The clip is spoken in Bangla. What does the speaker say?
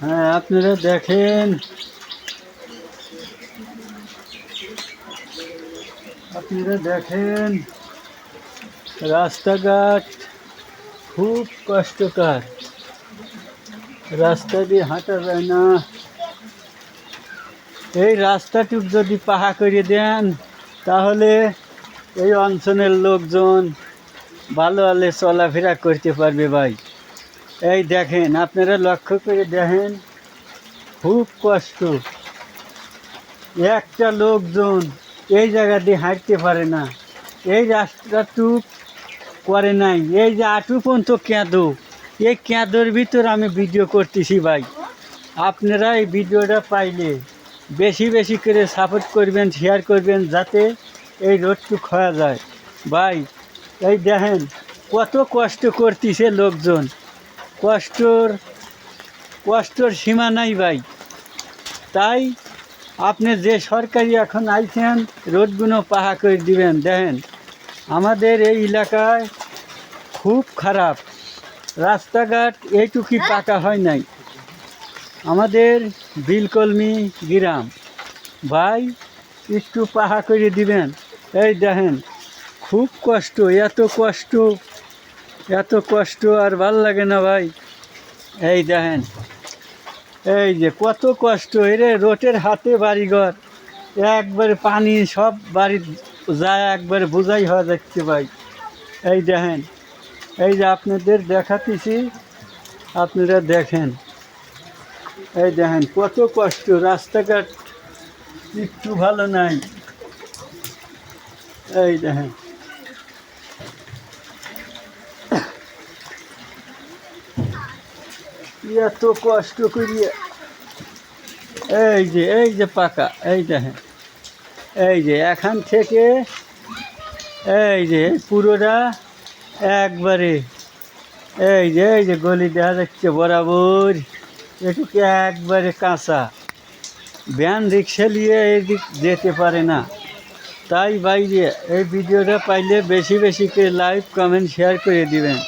হ্যাঁ, আপনারা দেখেন, রাস্তাঘাট খুব কষ্টকর, রাস্তা দিয়ে হাঁটা যায় না। এই রাস্তাটুক যদি পাহা করে দেন তাহলে এই অঞ্চলের লোকজন ভালো ভালো চলাফেরা করতে পারবে ভাই। এই দেখেন, আপনারা লক্ষ্য করে দেখেন, খুব কষ্ট। একটা লোকজন এই জায়গা দিয়ে হাঁটতে পারে না। এই রাস্তাটুক করে নাই, এই যে আটু পর্যন্ত কেঁদো, এই কেঁদোর ভিতর আমি ভিডিও করতেছি ভাই। আপনারা এই ভিডিওটা পাইলে বেশি বেশি করে সাপোর্ট করবেন, শেয়ার করবেন, যাতে এই রোডটুক হয়ে যায় ভাই। এই দেখেন কত কষ্ট করতেছে লোকজন, কষ্টর সীমা নাই ভাই। তাই আপনি যে সরকারি এখন আইছেন, রোডগুলো পাহা করে দিবেন। দেখেন আমাদের এই এলাকায় খুব খারাপ রাস্তাঘাট, এইটুকুই পাকা হয় নাই। আমাদের বিলকলমি গ্রাম ভাই, একটু পাহা করে দিবেন। এই দেখেন খুব কষ্ট, এত কষ্ট আর ভাল লাগে না ভাই। এই দেখেন, এই যে কত কষ্ট, এরে রোডের হাতে বাড়িঘর, একবারে পানি সব বাড়ি যায়, একবারে বোঝাই হয়ে যাচ্ছে ভাই। এই দেখেন, এই যে আপনাদের দেখাতেছি, আপনারা দেখেন। এই দেখেন কত কষ্ট, রাস্তাঘাট একটু ভালো নাই। এই দেখেন, এত কষ্ট করিয়া, এই যে পাকা, এই দেখেন, এই যে এখান থেকে এই যে পুরোটা একবারে, এই যে গলি দেখা যাচ্ছে বরাবর, এটুকু একবারে কাঁচা, ভ্যান রিক্সা নিয়ে এদিক যেতে পারে না। তাই ভাই, এই ভিডিওটা পাইলে বেশি বেশি করে লাইক, কমেন্ট, শেয়ার করে দিবেন।